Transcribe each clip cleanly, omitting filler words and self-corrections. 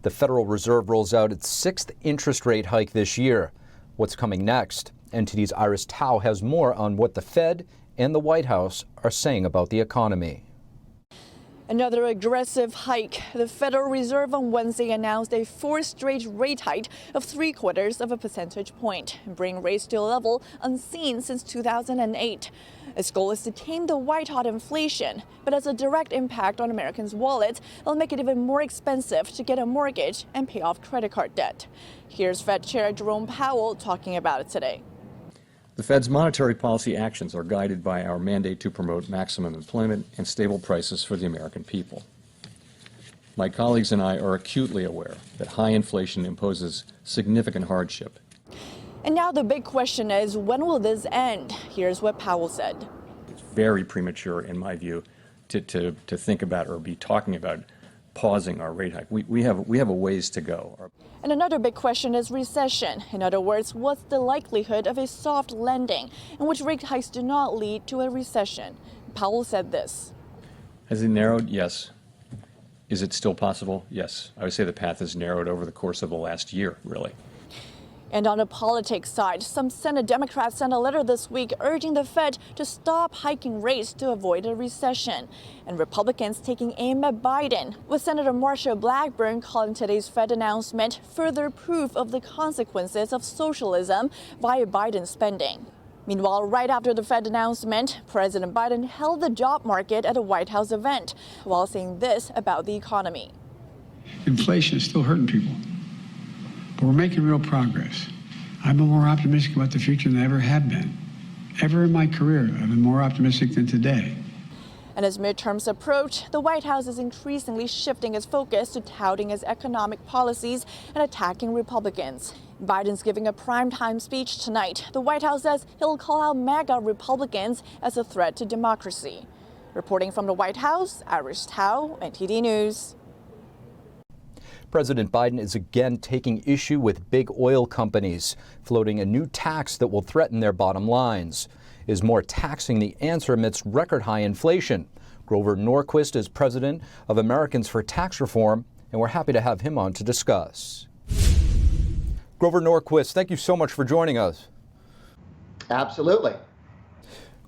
The Federal Reserve rolls out its sixth interest rate hike this year. What's coming next? NTD's Iris Tao has more on what the Fed and the White House are saying about the economy. Another aggressive hike. The Federal Reserve on Wednesday announced a fourth straight rate hike of 0.75 percentage point, bringing rates to a level unseen since 2008. Its goal is to tame the white-hot inflation, but as a direct impact on Americans' wallets, it'll make it even more expensive to get a mortgage and pay off credit card debt. Here's Fed Chair Jerome Powell talking about it today. The Fed's monetary policy actions are guided by our mandate to promote maximum employment and stable prices for the American people. My colleagues and I are acutely aware that high inflation imposes significant hardship. And now the big question is, when will this end? Here's what Powell said. It's very premature, in my view, to think about or be talking about pausing our rate hike. We have a ways to go. And another big question is recession. In other words, what's the likelihood of a soft landing in which rate hikes do not lead to a recession? Powell said this. Has it narrowed? Yes. Is it still possible? Yes. I would say the path has narrowed over the course of the last year, really. And on the politics side, some Senate Democrats sent a letter this week urging the Fed to stop hiking rates to avoid a recession. And Republicans taking aim at Biden, with Senator Marsha Blackburn calling today's Fed announcement further proof of the consequences of socialism via Biden spending. Meanwhile, right after the Fed announcement, President Biden held the job market at a White House event while saying this about the economy. Inflation is still hurting people. But we're making real progress. I've been more optimistic about the future than I ever have been. Ever in my career, I've been more optimistic than today. And as midterms approach, the White House is increasingly shifting its focus to touting its economic policies and attacking Republicans. Biden's giving a primetime speech tonight. The White House says he'll call out MAGA Republicans as a threat to democracy. Reporting from the White House, Iris Tao, NTD News. President Biden is again taking issue with big oil companies, floating a new tax that will threaten their bottom lines. Is more taxing the answer amidst record high inflation? Grover Norquist is president of Americans for Tax Reform, and we're happy to have him on to discuss. Grover Norquist, thank you so much for joining us. Absolutely.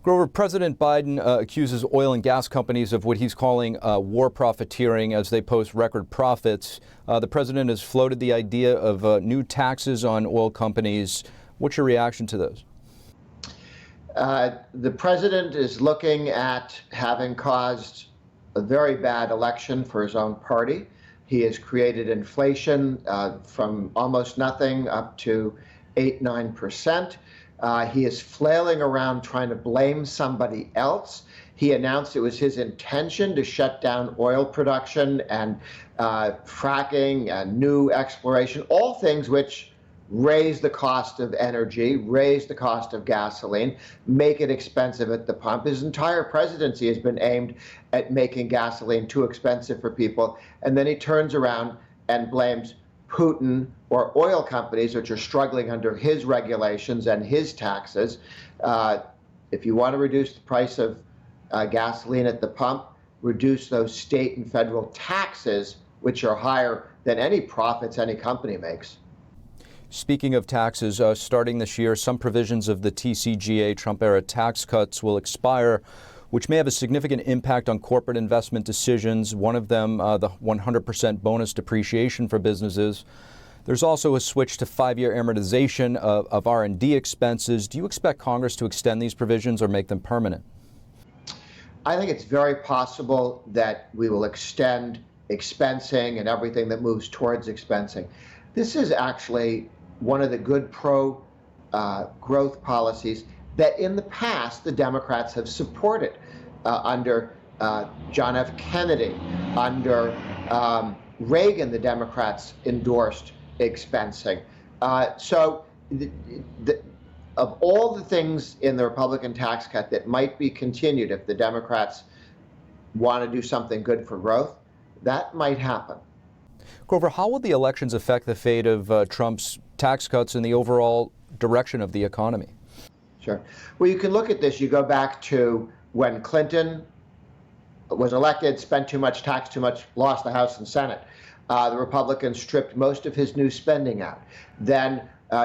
Grover, President Biden accuses oil and gas companies of what he's calling war profiteering as they post record profits. The president has floated the idea of new taxes on oil companies. What's your reaction to those? The president is looking at having caused a very bad election for his own party. He has created inflation from almost nothing up to 8-9%. He is flailing around trying to blame somebody else. He announced it was his intention to shut down oil production and fracking and new exploration, all things which raise the cost of energy, raise the cost of gasoline, make it expensive at the pump. His entire presidency has been aimed at making gasoline too expensive for people. And then he turns around and blames Putin or oil companies, which are struggling under his regulations and his taxes. If you want to reduce the price of gasoline at the pump, reduce those state and federal taxes, which are higher than any profits any company makes. Speaking of taxes, starting this year, some provisions of the TCJA Trump-era tax cuts will expire, which may have a significant impact on corporate investment decisions. One of them, the 100% bonus depreciation for businesses. There's also a switch to 5-year amortization of R&D expenses. Do you expect Congress to extend these provisions or make them permanent? I think it's very possible that we will extend expensing and everything that moves towards expensing. This is actually one of the good pro-growth policies that in the past the Democrats have supported under John F. Kennedy, under Reagan, the Democrats endorsed expensing. Of all the things in the Republican tax cut that might be continued if the Democrats want to do something good for growth, that might happen. Grover, how will the elections affect the fate of Trump's tax cuts and the overall direction of the economy? Sure. Well, you can look at this. You go back to when Clinton was elected, spent too much, taxed too much, lost the House and Senate. The Republicans stripped most of his new spending out. Then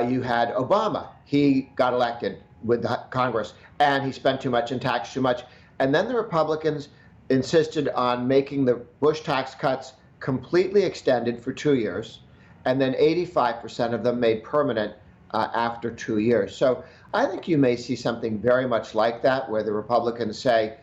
you had Obama. He got elected with Congress, and he spent too much and taxed too much. And then the Republicans insisted on making the Bush tax cuts completely extended for 2 years, and then 85% of them made permanent after 2 years. So I think you may see something very much like that, where the Republicans say,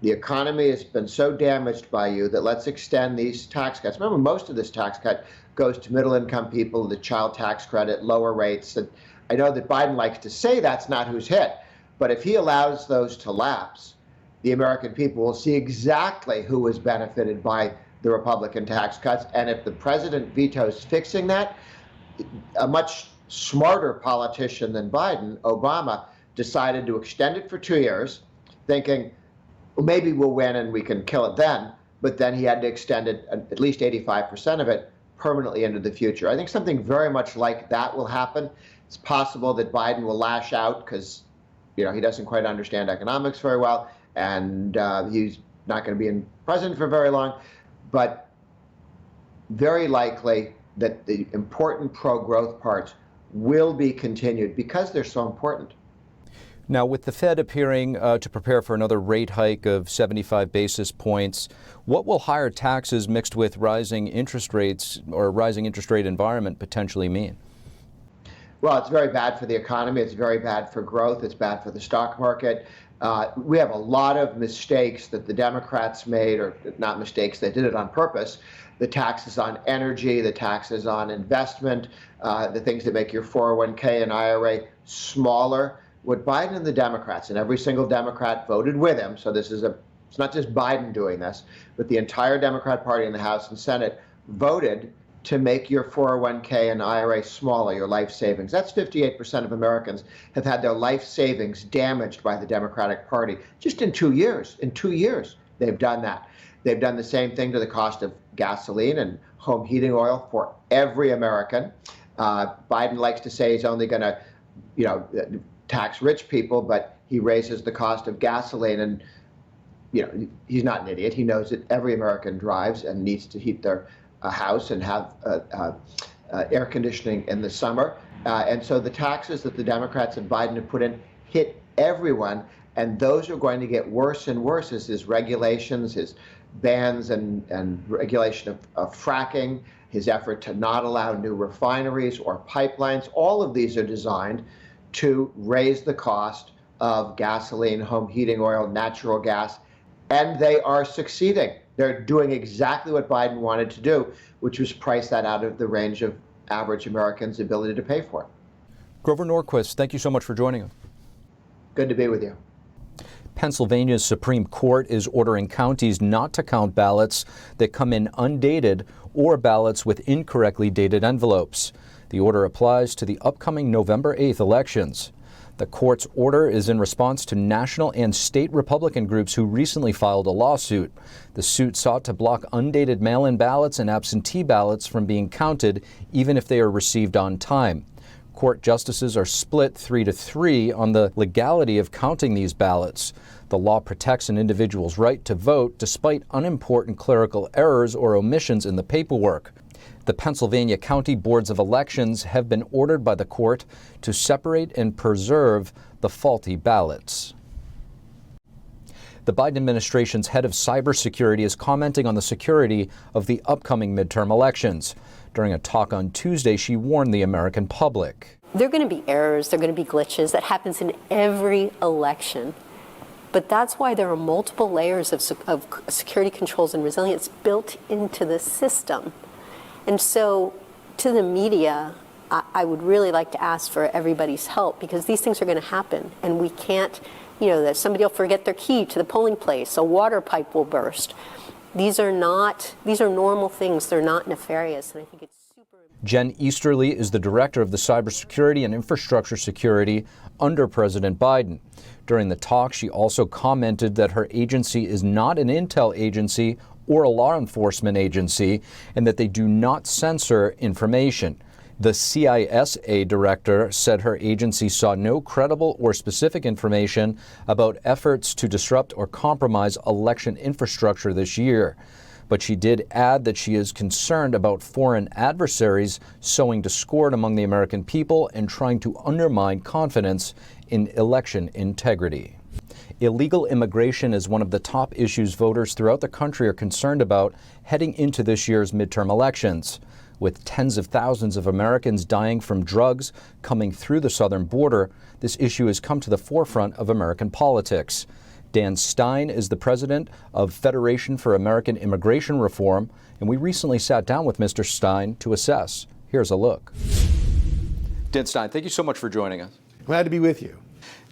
the economy has been so damaged by you that let's extend these tax cuts. Remember, most of this tax cut goes to middle-income people, the child tax credit, lower rates. And I know that Biden likes to say that's not who's hit, but if he allows those to lapse, the American people will see exactly who was benefited by the Republican tax cuts. And if the president vetoes fixing that, a much smarter politician than Biden, Obama, decided to extend it for 2 years, thinking, well, maybe we'll win and we can kill it then. But then he had to extend it, at least 85% of it, permanently into the future. I think something very much like that will happen. It's possible that Biden will lash out because, he doesn't quite understand economics very well, and he's not going to be in president for very long. But very likely that the important pro-growth parts will be continued because they're so important. Now, with the Fed appearing to prepare for another rate hike of 75 basis points, what will higher taxes mixed with rising interest rates or a rising interest rate environment potentially mean? Well, it's very bad for the economy. It's very bad for growth. It's bad for the stock market. We have a lot of mistakes that the Democrats made, or not mistakes, they did it on purpose. The taxes on energy, the taxes on investment, the things that make your 401k and IRA smaller. What Biden and the Democrats, and every single Democrat voted with him, so it's not just Biden doing this, but the entire Democrat Party in the House and Senate voted to make your 401k and IRA smaller, your life savings. That's 58% of Americans have had their life savings damaged by the Democratic Party just in 2 years. In 2 years, they've done that. They've done the same thing to the cost of gasoline and home heating oil for every American. Biden likes to say he's only going to, tax rich people, but he raises the cost of gasoline, and he's not an idiot. He knows that every American drives and needs to heat their house and have air conditioning in the summer. And so the taxes that the Democrats and Biden have put in hit everyone, and those are going to get worse and worse as his regulations, his bans and regulation of fracking, his effort to not allow new refineries or pipelines. All of these are designed to raise the cost of gasoline, home heating oil, natural gas, and they are succeeding. They're doing exactly what Biden wanted to do, which was price that out of the range of average Americans' ability to pay for it. Grover Norquist, thank you so much for joining us. Good to be with you. Pennsylvania's Supreme Court is ordering counties not to count ballots that come in undated or ballots with incorrectly dated envelopes. The order applies to the upcoming November 8th elections. The court's order is in response to national and state Republican groups who recently filed a lawsuit. The suit sought to block undated mail-in ballots and absentee ballots from being counted, even if they are received on time. Court justices are split 3-3 on the legality of counting these ballots. The law protects an individual's right to vote despite unimportant clerical errors or omissions in the paperwork. The Pennsylvania County Boards of Elections have been ordered by the court to separate and preserve the faulty ballots. The Biden administration's head of cybersecurity is commenting on the security of the upcoming midterm elections. During a talk on Tuesday, she warned the American public. There are going to be errors, there are going to be glitches. That happens in every election. But that's why there are multiple layers of security controls and resilience built into the system. And so to the media, I would really like to ask for everybody's help, because these things are going to happen. And we can't, that somebody will forget their key to the polling place, a water pipe will burst. These are normal things. They're not nefarious. And I think it's super important. Jen Easterly is the director of the Cybersecurity and Infrastructure Security under President Biden. During the talk, she also commented that her agency is not an intel agency or a law enforcement agency, and that they do not censor information. The CISA director said her agency saw no credible or specific information about efforts to disrupt or compromise election infrastructure this year. But she did add that she is concerned about foreign adversaries sowing discord among the American people and trying to undermine confidence in election integrity. Illegal immigration is one of the top issues voters throughout the country are concerned about heading into this year's midterm elections. With tens of thousands of Americans dying from drugs coming through the southern border, this issue has come to the forefront of American politics. Dan Stein is the president of Federation for American Immigration Reform, and we recently sat down with Mr. Stein to assess. Here's a look. Dan Stein, thank you so much for joining us. Glad to be with you.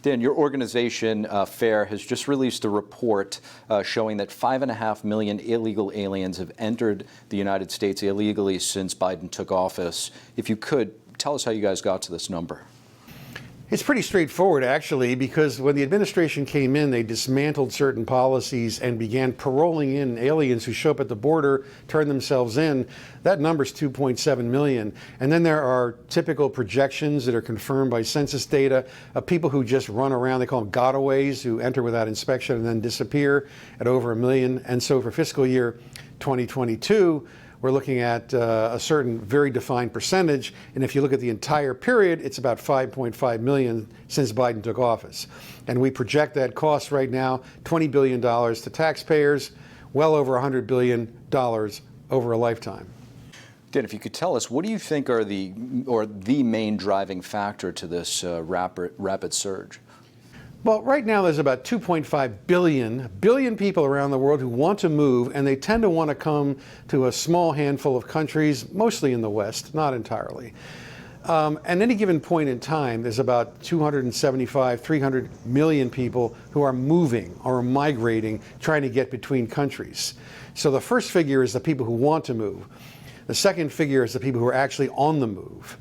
Dan, your organization, FAIR, has just released a report showing that 5.5 million illegal aliens have entered the United States illegally since Biden took office. If you could, tell us how you guys got to this number. It's pretty straightforward, actually, because when the administration came in, they dismantled certain policies and began paroling in aliens who show up at the border, turn themselves in. That number's 2.7 million. And then there are typical projections that are confirmed by census data of people who just run around. They call them gotaways, who enter without inspection and then disappear, at over 1 million. And so for fiscal year 2022, we're looking at a certain very defined percentage. And if you look at the entire period, it's about 5.5 million since Biden took office. And we project that cost right now, $20 billion to taxpayers, well over $100 billion over a lifetime. Dan, if you could tell us, what do you think are the main driving factor to this rapid surge? Well, right now there's about 2.5 billion people around the world who want to move, and they tend to want to come to a small handful of countries, mostly in the West, not entirely. At any given point in time, there's about 275, 300 million people who are moving or migrating, trying to get between countries. So the first figure is the people who want to move. The second figure is the people who are actually on the move.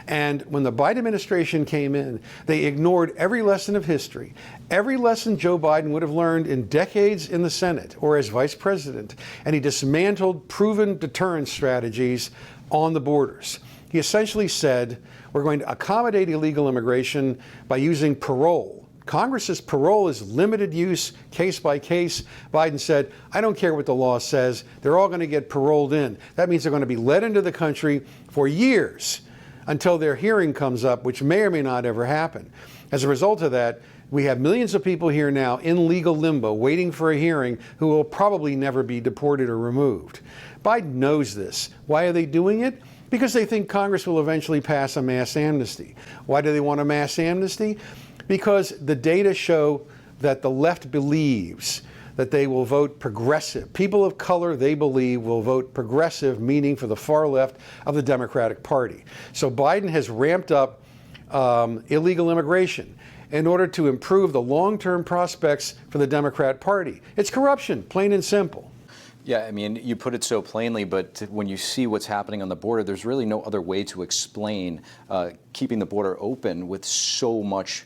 And when the Biden administration came in, they ignored every lesson of history, every lesson Joe Biden would have learned in decades in the Senate or as vice president, and he dismantled proven deterrence strategies on the borders. He essentially said, we're going to accommodate illegal immigration by using parole. Congress's parole is limited use, case by case. Biden said, I don't care what the law says, they're all going to get paroled in. That means they're going to be let into the country for years, until their hearing comes up, which may or may not ever happen. As a result of that, we have millions of people here now in legal limbo waiting for a hearing who will probably never be deported or removed. Biden knows this. Why are they doing it? Because they think Congress will eventually pass a mass amnesty. Why do they want a mass amnesty? Because the data show that the left believes that they will vote progressive. People of color, they believe, will vote progressive, meaning for the far left of the Democratic Party. So Biden has ramped up illegal immigration in order to improve the long-term prospects for the Democrat Party. It's corruption, plain and simple. Yeah, I mean, you put it so plainly, but when you see what's happening on the border, there's really no other way to explain keeping the border open with so much,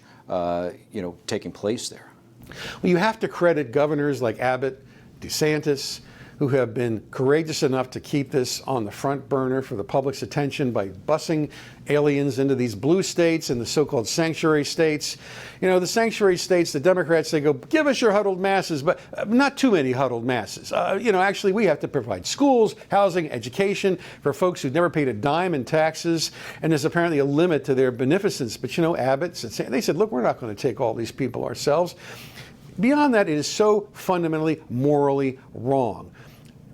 taking place there. Well, you have to credit governors like Abbott, DeSantis, who have been courageous enough to keep this on the front burner for the public's attention by busing aliens into these blue states and the so-called sanctuary states. You know, the sanctuary states, the Democrats, they go, give us your huddled masses, but not too many huddled masses. Actually, we have to provide schools, housing, education for folks who've never paid a dime in taxes, and there's apparently a limit to their beneficence. But, Abbott, they said, look, we're not going to take all these people ourselves. Beyond that, it is so fundamentally morally wrong.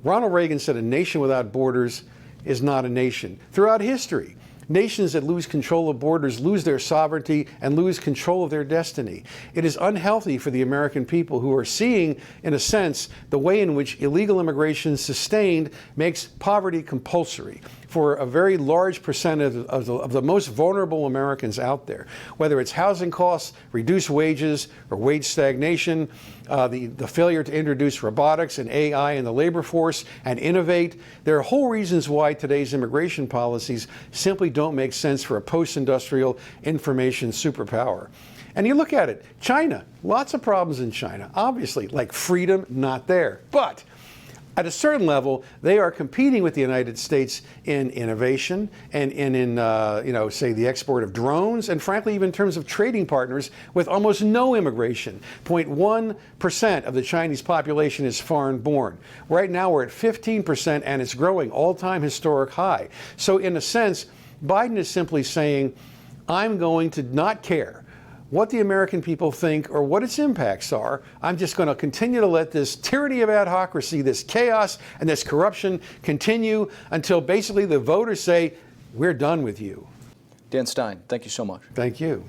Ronald Reagan said a nation without borders is not a nation. Throughout history, nations that lose control of borders lose their sovereignty and lose control of their destiny. It is unhealthy for the American people who are seeing, in a sense, the way in which illegal immigration sustained makes poverty compulsory for a very large percent of the most vulnerable Americans out there. Whether it's housing costs, reduced wages, or wage stagnation, the failure to introduce robotics and AI in the labor force and innovate. There are whole reasons why today's immigration policies simply don't make sense for a post-industrial information superpower. And you look at it, China, lots of problems in China, obviously, like freedom, not there. But At a certain level, they are competing with the United States in innovation and in say, the export of drones, and frankly, even in terms of trading partners with almost no immigration. 0.1% of the Chinese population is foreign-born. Right now, we're at 15%, and it's growing, all-time historic high. So in a sense, Biden is simply saying, I'm going to not care what the American people think or what its impacts are. I'm just going to continue to let this tyranny of adhocracy, this chaos and this corruption continue until basically the voters say, we're done with you. Dan Stein, thank you so much. Thank you.